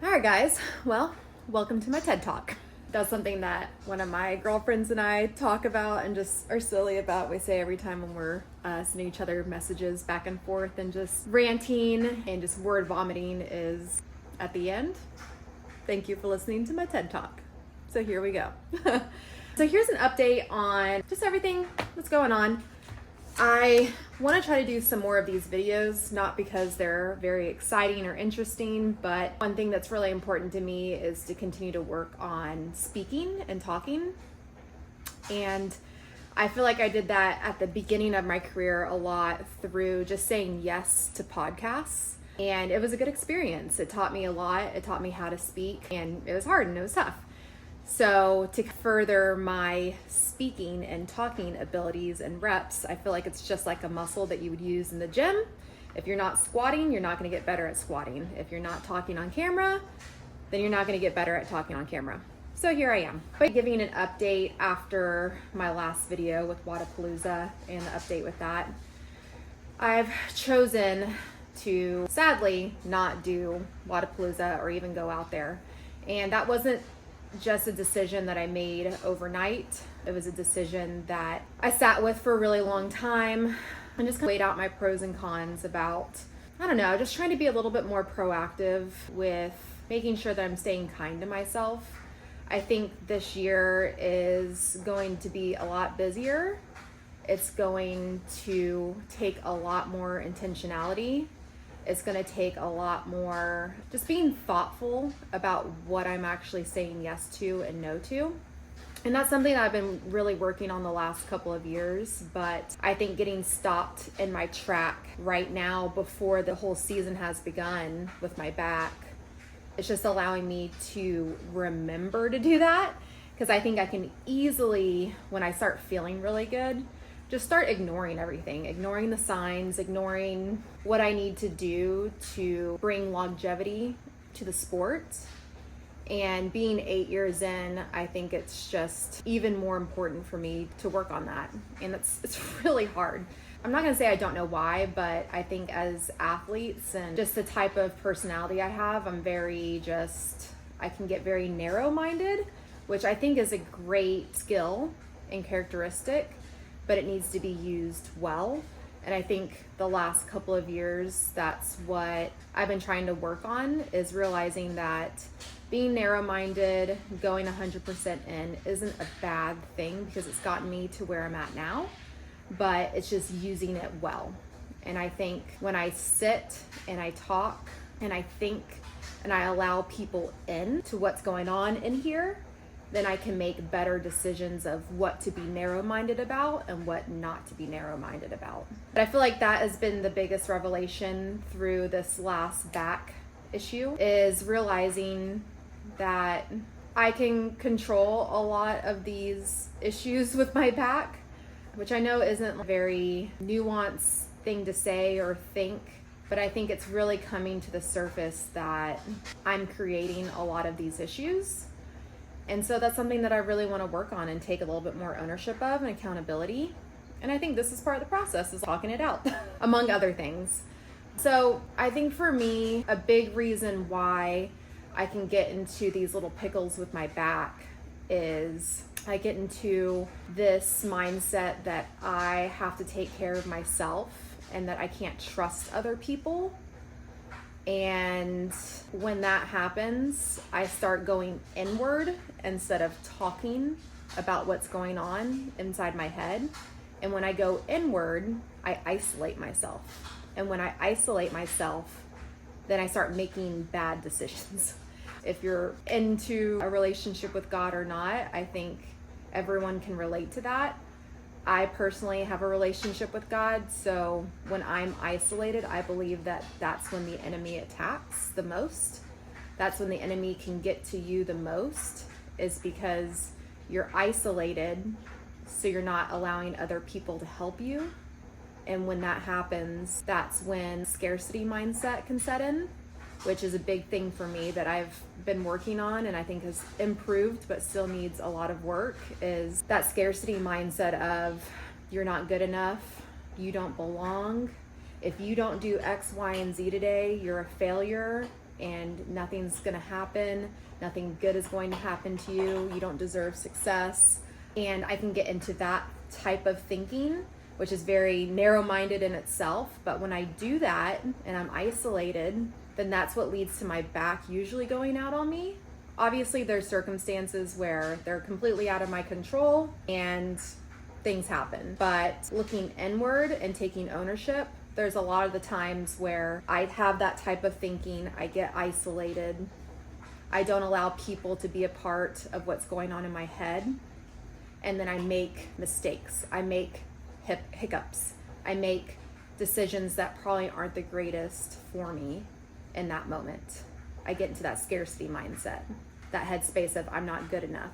All right, guys. Well, welcome to my TED Talk. That's something that one of my girlfriends and I talk about and just are silly about. We say every time when we're sending each other messages back and forth and just ranting and just word vomiting is at the end. Thank you for listening to my TED Talk. So here we go. So here's an update on just everything that's going on. I want to try to do some more of these videos, not because they're very exciting or interesting, but one thing that's really important to me is to continue to work on speaking and talking. And I feel like I did that at the beginning of my career a lot through just saying yes to podcasts. And it was a good experience. It taught me a lot. It taught me how to speak, and it was hard and it was tough. So to further my speaking and talking abilities and reps, I feel like it's just like a muscle that you would use in the gym. If you're not squatting, you're not going to get better at squatting. If you're not talking on camera, then you're not going to get better at talking on camera. So here I am, giving an update after my last video with WZA and the update with that. I've chosen to sadly not do WZA or even go out there. And that wasn't just a decision that I made overnight. It was a decision that I sat with for a really long time and just weighed out my pros and cons about, I don't know, just trying to be a little bit more proactive with making sure that I'm staying kind to myself. I think this year is going to be a lot busier. It's going to take a lot more intentionality. It's going to take a lot more just being thoughtful about what I'm actually saying yes to and no to. And that's something that I've been really working on the last couple of years, but I think getting stopped in my track right now before the whole season has begun with my back, it's just allowing me to remember to do that, because I think I can easily, when I start feeling really good, just start ignoring everything, ignoring the signs, ignoring what I need to do to bring longevity to the sport. And being 8 years in, I think it's just even more important for me to work on that. And it's really hard. I'm not gonna say I don't know why, but I think as athletes and just the type of personality I have, I can get very narrow-minded, which I think is a great skill and characteristic, but it needs to be used well. And I think the last couple of years, that's what I've been trying to work on, is realizing that being narrow-minded, going 100% in isn't a bad thing, because it's gotten me to where I'm at now, but it's just using it well. And I think when I sit and I talk and I think and I allow people in to what's going on in here, then I can make better decisions of what to be narrow-minded about and what not to be narrow-minded about. But I feel like that has been the biggest revelation through this last back issue, is realizing that I can control a lot of these issues with my back, which I know isn't a very nuanced thing to say or think, but I think it's really coming to the surface that I'm creating a lot of these issues. And so that's something that I really want to work on and take a little bit more ownership of and accountability. And I think this is part of the process, is talking it out, among other things. So I think for me, a big reason why I can get into these little pickles with my back is I get into this mindset that I have to take care of myself and that I can't trust other people. And when that happens, I start going inward instead of talking about what's going on inside my head. And when I go inward, I isolate myself. And when I isolate myself, then I start making bad decisions. If you're into a relationship with God or not, I think everyone can relate to that. I personally have a relationship with God, so when I'm isolated, I believe that that's when the enemy attacks the most. That's when the enemy can get to you the most, is because you're isolated, so you're not allowing other people to help you. And when that happens, that's when scarcity mindset can set in, which is a big thing for me that I've been working on and I think has improved but still needs a lot of work, is that scarcity mindset of you're not good enough, you don't belong, if you don't do X, Y, and Z today, you're a failure and nothing's going to happen. Nothing good is going to happen to you. You don't deserve success. And I can get into that type of thinking, which is very narrow-minded in itself. But when I do that and I'm isolated, then that's what leads to my back usually going out on me. Obviously, there's circumstances where they're completely out of my control and things happen. But looking inward and taking ownership, there's a lot of the times where I have that type of thinking. I get isolated. I don't allow people to be a part of what's going on in my head. And then I make mistakes. I make hiccups. I make decisions that probably aren't the greatest for me in that moment. I get into that scarcity mindset, that headspace of I'm not good enough.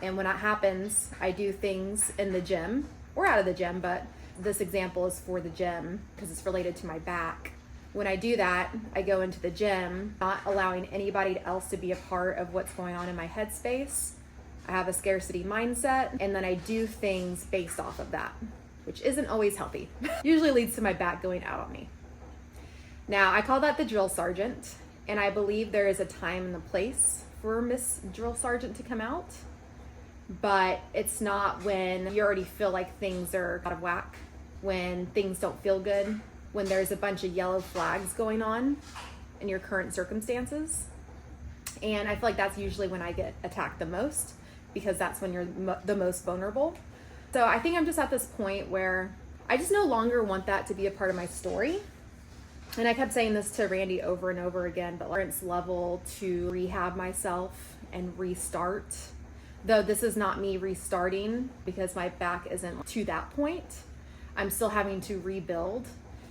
And when that happens, I do things in the gym or out of the gym, but this example is for the gym because it's related to my back. When I do that, I go into the gym, not allowing anybody else to be a part of what's going on in my headspace. I have a scarcity mindset, and then I do things based off of that, which isn't always healthy. Usually leads to my back going out on me. Now, I call that the drill sergeant, and I believe there is a time and a place for Miss Drill Sergeant to come out, but it's not when you already feel like things are out of whack, when things don't feel good, when there's a bunch of yellow flags going on in your current circumstances. And I feel like that's usually when I get attacked the most, because that's when you're the most vulnerable. So I think I'm just at this point where I just no longer want that to be a part of my story. And I kept saying this to Randy over and over again, but tolerance level to rehab myself and restart. Though this is not me restarting because my back isn't to that point. I'm still having to rebuild.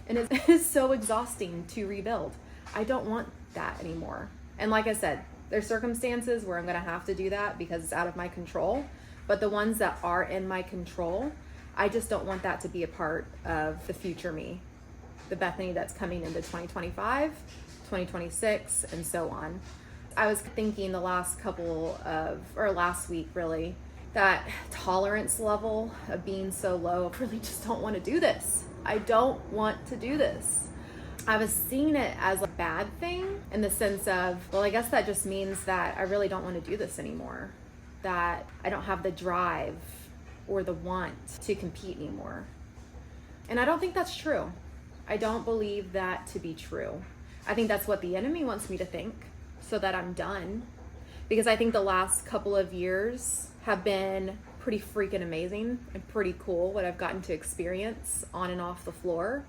And it is so exhausting to rebuild. I don't want that anymore. And like I said, there's circumstances where I'm gonna have to do that because it's out of my control. But the ones that are in my control, I just don't want that to be a part of the future me. The Bethany that's coming into 2025, 2026, and so on. I was thinking last week really, that tolerance level of being so low, I really just don't want to do this. I don't want to do this. I was seeing it as a bad thing in the sense of, well, I guess that just means that I really don't want to do this anymore. That I don't have the drive or the want to compete anymore. And I don't think that's true. I don't believe that to be true. I think that's what the enemy wants me to think so that I'm done. Because I think the last couple of years have been pretty freaking amazing and pretty cool what I've gotten to experience on and off the floor.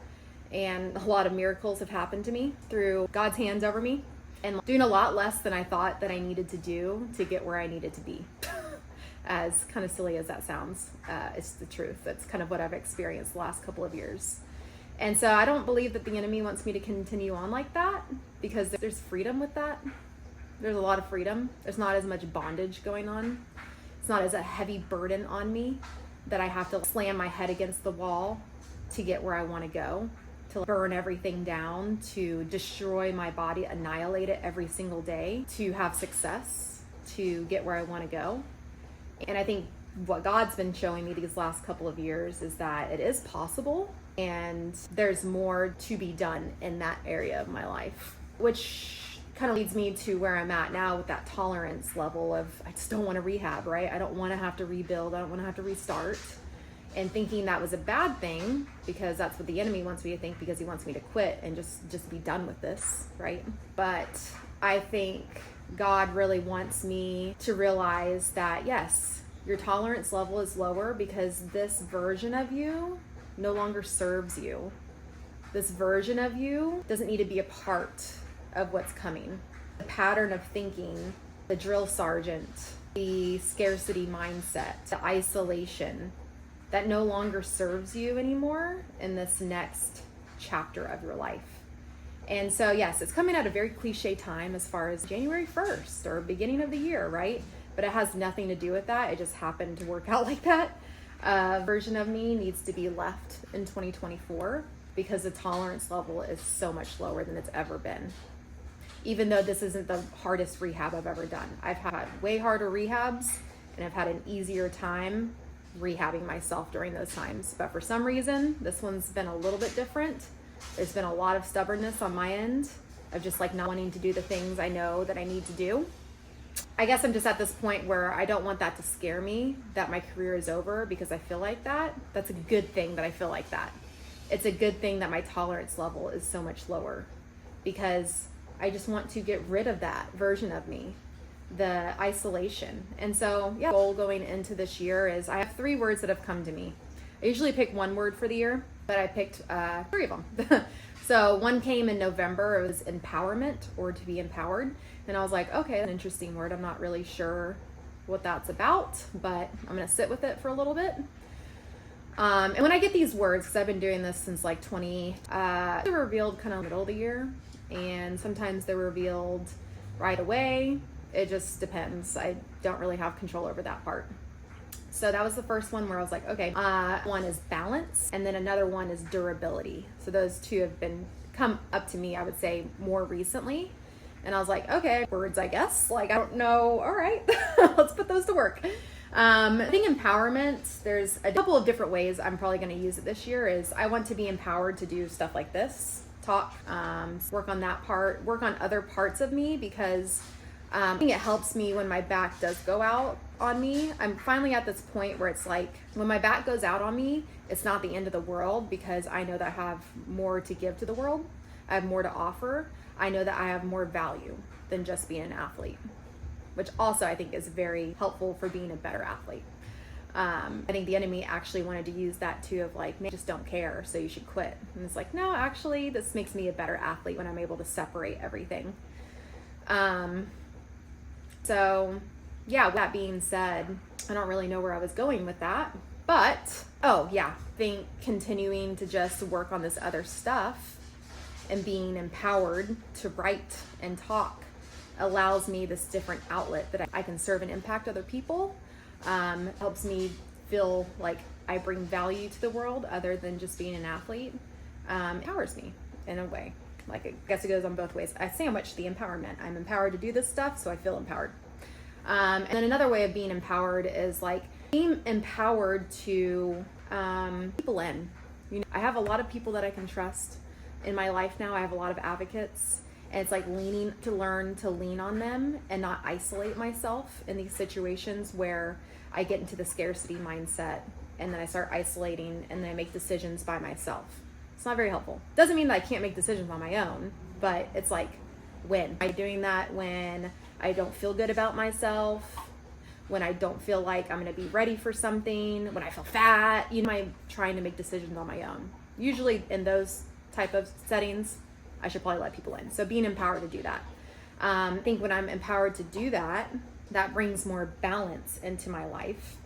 And a lot of miracles have happened to me through God's hands over me and doing a lot less than I thought that I needed to do to get where I needed to be. As kind of silly as that sounds, it's the truth. That's kind of what I've experienced the last couple of years. And so I don't believe that the enemy wants me to continue on like that, because there's freedom with that. There's a lot of freedom. There's not as much bondage going on. It's not as a heavy burden on me that I have to slam my head against the wall to get where I want to go, to burn everything down, to destroy my body, annihilate it every single day, to have success, to get where I want to go. And I think what God's been showing me these last couple of years is that it is possible, and there's more to be done in that area of my life, which kind of leads me to where I'm at now with that tolerance level of, I just don't want to rehab, right? I don't want to have to rebuild. I don't want to have to restart. And thinking that was a bad thing, because that's what the enemy wants me to think, because he wants me to quit and just be done with this, right? But I think God really wants me to realize that, yes, your tolerance level is lower because this version of you no longer serves you. This version of you doesn't need to be a part of what's coming. The pattern of thinking, the drill sergeant, the scarcity mindset, the isolation, that no longer serves you anymore in this next chapter of your life. And so, yes, it's coming at a very cliche time as far as January 1st or beginning of the year, right? But it has nothing to do with that. It just happened to work out like that. Version of me needs to be left in 2024 because the tolerance level is so much lower than it's ever been. Even though this isn't the hardest rehab I've ever done. I've had way harder rehabs, and I've had an easier time rehabbing myself during those times. But for some reason, this one's been a little bit different. There's been a lot of stubbornness on my end of just like not wanting to do the things I know that I need to do. I guess I'm just at this point where I don't want that to scare me, that my career is over because I feel like that. That's a good thing that I feel like that. It's a good thing that my tolerance level is so much lower, because I just want to get rid of that version of me, the isolation. And so, yeah, the goal going into this year is, I have 3 words that have come to me. I usually pick 1 word for the year, but I picked 3 of them. So one came in November. It was empowerment, or to be empowered. And I was like, okay, an interesting word. I'm not really sure what that's about, but I'm going to sit with it for a little bit. And when I get these words, because I've been doing this since like they're revealed kind of middle of the year, and sometimes they're revealed right away. It just depends. I don't really have control over that part. So that was the first one where I was like, okay, one is balance, and then another one is durability. So those 2 have come up to me, I would say, more recently. And I was like, okay, words, I guess. Like, I don't know. All right, let's put those to work. I think empowerment, there's a couple of different ways I'm probably going to use it this year. Is I want to be empowered to do stuff like this, talk, work on that part, work on other parts of me, because I think it helps me when my back does go out on me. I'm finally at this point where it's like, when my back goes out on me, it's not the end of the world, because I know that I have more to give to the world. I have more to offer. I know that I have more value than just being an athlete, which also I think is very helpful for being a better athlete. I think the enemy actually wanted to use that too, of like, man, just don't care, so you should quit. And it's like, no, actually, this makes me a better athlete when I'm able to separate everything. So yeah, with that being said, I don't really know where I was going with that, but think continuing to just work on this other stuff and being empowered to write and talk allows me this different outlet that I can serve and impact other people. Helps me feel like I bring value to the world other than just being an athlete. Empowers me in a way. Like, I guess it goes on both ways. I sandwich the empowerment. I'm empowered to do this stuff, so I feel empowered. And then another way of being empowered is like being empowered to people in. You know, I have a lot of people that I can trust in my life now. I have a lot of advocates, and it's like learn to lean on them and not isolate myself in these situations where I get into the scarcity mindset, and then I start isolating, and then I make decisions by myself. It's not very helpful. Doesn't mean that I can't make decisions on my own, but it's like, when I'm doing that, when I don't feel good about myself, when I don't feel like I'm going to be ready for something, when I feel fat, I'm trying to make decisions on my own. Usually in those type of settings, I should probably let people in. So being empowered to do that. I think when I'm empowered to do that, that brings more balance into my life.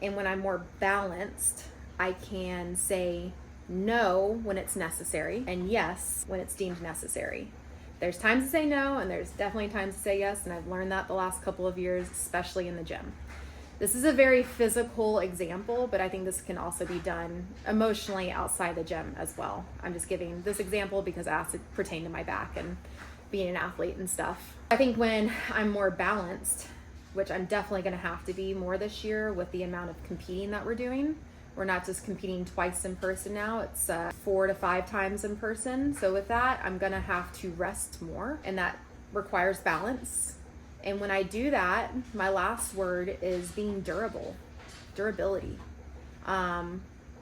And when I'm more balanced, I can say no when it's necessary and yes when it's deemed necessary. There's times to say no, and there's definitely times to say yes, and I've learned that the last couple of years, especially in the gym. This is a very physical example, but I think this can also be done emotionally outside the gym as well. I'm just giving this example because it has to pertain to my back and being an athlete and stuff. I think when I'm more balanced, which I'm definitely going to have to be more this year with the amount of competing that we're doing. We're not just competing twice in person now, it's 4 to 5 times in person. So with that, I'm gonna have to rest more, and that requires balance. And when I do that, my last word is being durability.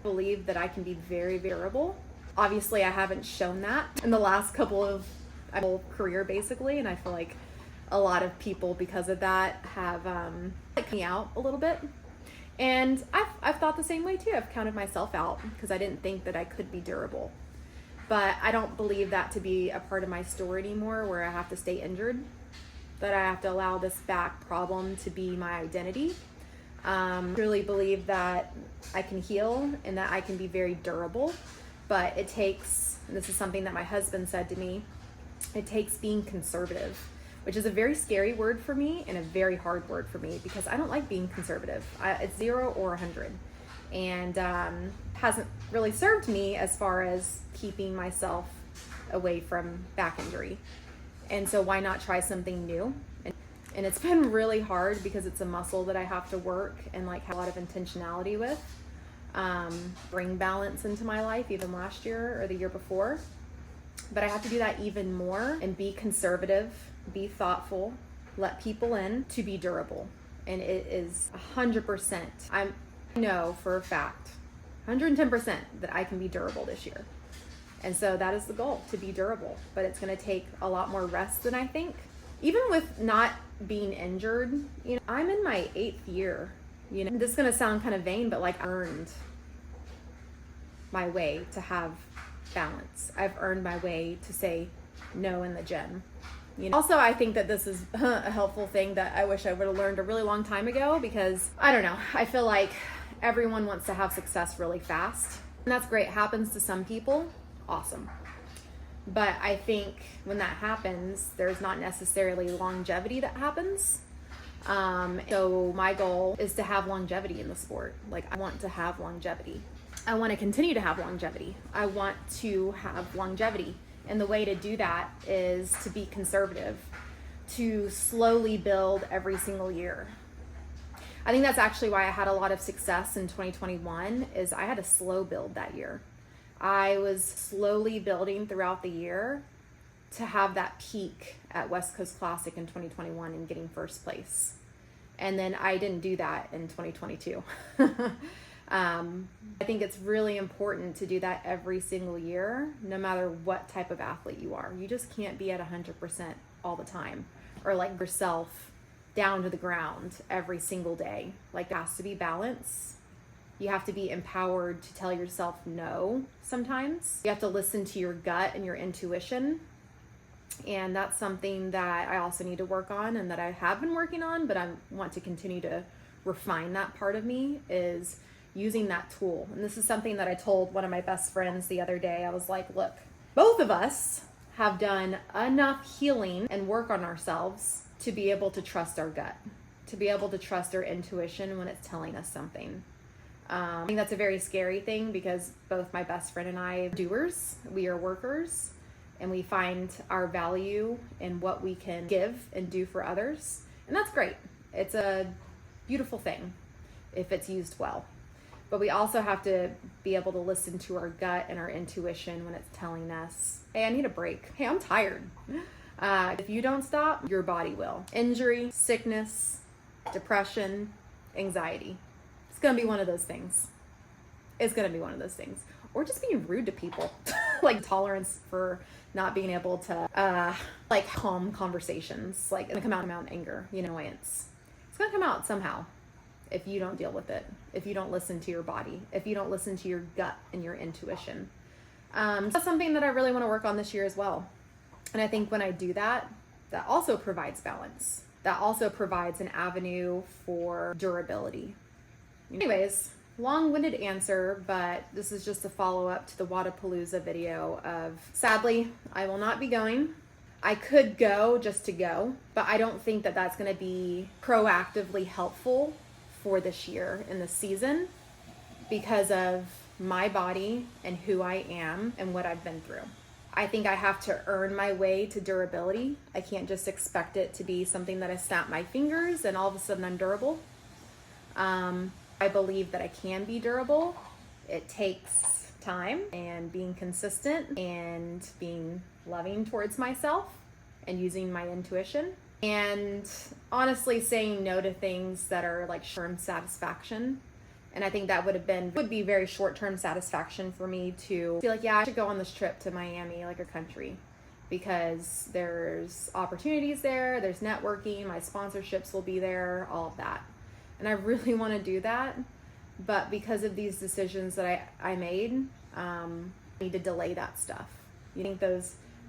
Believe that I can be very, very durable. Obviously, I haven't shown that in the last couple of my whole career, basically, and I feel like a lot of people, because of that, have cut me out a little bit. And I've thought the same way too. I've counted myself out because I didn't think that I could be durable. But I don't believe that to be a part of my story anymore, where I have to stay injured, that I have to allow this back problem to be my identity. Really believe that I can heal and that I can be very durable, but it takes, and this is something that my husband said to me, it takes being conservative, which is a very scary word for me and a very hard word for me because I don't like being conservative. It's 0 or 100, and hasn't really served me as far as keeping myself away from back injury. And so why not try something new? And it's been really hard because it's a muscle that I have to work and like have a lot of intentionality with. Bring balance into my life, even last year or the year before. But I have to do that even more and be conservative, be thoughtful, let people in to be durable. And it is 100%. I know for a fact, 110% that I can be durable this year. And so that is the goal, to be durable. But it's going to take a lot more rest than I think. Even with not being injured, I'm in my 8th year. This is going to sound kind of vain, but like I earned my way to have balance. I've earned my way to say no in the gym. Also, I think that this is a helpful thing that I wish I would have learned a really long time ago, because I don't know, I feel like everyone wants to have success really fast. And that's great. It happens to some people. Awesome. But I think when that happens, there's not necessarily longevity that happens. So my goal is to have longevity in the sport. Like, I want to have longevity. I want to continue to have longevity. I want to have longevity. And the way to do that is to be conservative, to slowly build every single year. I think that's actually why I had a lot of success in 2021, is I had a slow build that year. I was slowly building throughout the year to have that peak at West Coast Classic in 2021 and getting first place. And then I didn't do that in 2022. I think it's really important to do that every single year, no matter what type of athlete you are. You just can't be at 100% all the time, or like yourself down to the ground every single day. Like, there has to be balance. You have to be empowered to tell yourself no sometimes. You have to listen to your gut and your intuition. And that's something that I also need to work on, and that I have been working on, but I want to continue to refine that part of me, is using that tool. And this is something that I told one of my best friends the other day. I was like, look, both of us have done enough healing and work on ourselves to be able to trust our gut, to be able to trust our intuition when it's telling us something. I think that's a very scary thing, because both my best friend and I are doers. We are workers, and we find our value in what we can give and do for others. And that's great. It's a beautiful thing if it's used well. But we also have to be able to listen to our gut and our intuition when it's telling us, hey, I need a break. Hey, I'm tired. If you don't stop, your body will. Injury, sickness, depression, anxiety. It's going to be one of those things. It's going to be one of those things. Or just being rude to people. Like, tolerance for not being able to, calm conversations. Like, it's going to come out in anger, annoyance. It's going to come out somehow. If you don't deal with it, if you don't listen to your body, if you don't listen to your gut and your intuition. So that's something that I really want to work on this year as well. And I think when I do that, that also provides balance. That also provides an avenue for durability. Anyways, long-winded answer, but this is just a follow-up to the Wadapalooza video of, sadly, I will not be going. I could go just to go, but I don't think that that's going to be proactively helpful for this year in the season, because of my body and who I am and what I've been through. I think I have to earn my way to durability. I can't just expect it to be something that I snap my fingers and all of a sudden I'm durable. I believe that I can be durable. It takes time and being consistent and being loving towards myself and using my intuition. And honestly saying no to things that are like short-term satisfaction. And I think that would be very short-term satisfaction for me to be like, yeah, I should go on this trip to Miami, like a country, because there's opportunities there, there's networking, my sponsorships will be there, all of that. And I really want to do that. But because of these decisions that I made, I need to delay that stuff. You think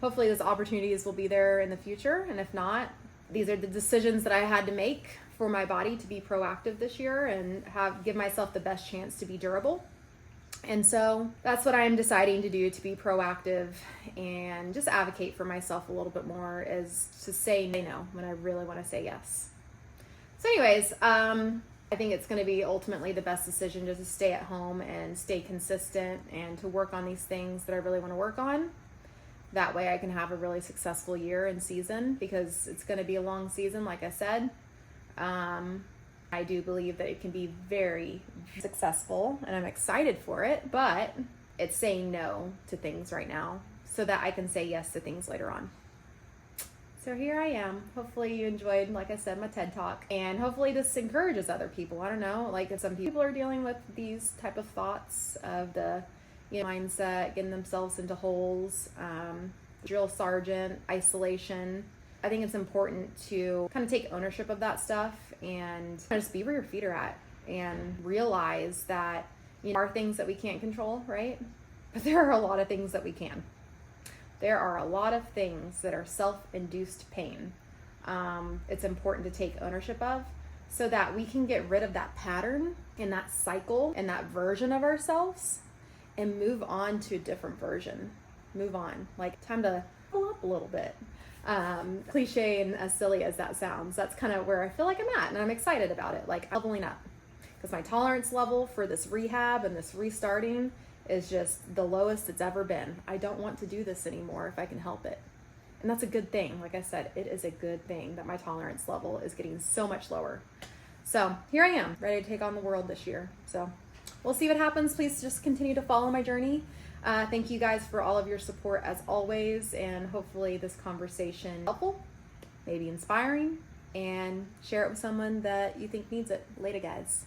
hopefully those opportunities will be there in the future. And if not, these are the decisions that I had to make for my body to be proactive this year and give myself the best chance to be durable. And so that's what I'm deciding to do, to be proactive and just advocate for myself a little bit more, is to say no when I really want to say yes. So anyways, I think it's going to be ultimately the best decision just to stay at home and stay consistent and to work on these things that I really want to work on. That way I can have a really successful year and season, because it's going to be a long season, like I said. I do believe that it can be very successful and I'm excited for it, but it's saying no to things right now so that I can say yes to things later on. So here I am. Hopefully you enjoyed, like I said, my TED Talk, and hopefully this encourages other people. I don't know, like if some people are dealing with these type of thoughts of the mindset, getting themselves into holes, drill sergeant, isolation. I think it's important to kind of take ownership of that stuff and just be where your feet are at and realize that there are things that we can't control, right? But there are a lot of things that we can. There are a lot of things that are self-induced pain. It's important to take ownership of so that we can get rid of that pattern and that cycle and that version of ourselves and move on to a different version. Move on. Like, time to level up a little bit. Cliche and as silly as that sounds, that's kind of where I feel like I'm at, and I'm excited about it. Like, leveling up. Because my tolerance level for this rehab and this restarting is just the lowest it's ever been. I don't want to do this anymore if I can help it. And that's a good thing. Like I said, it is a good thing that my tolerance level is getting so much lower. So here I am, ready to take on the world this year. So we'll see what happens. Please just continue to follow my journey. Thank you guys for all of your support as always, and hopefully this conversation is helpful, maybe inspiring, and share it with someone that you think needs it. Later, guys.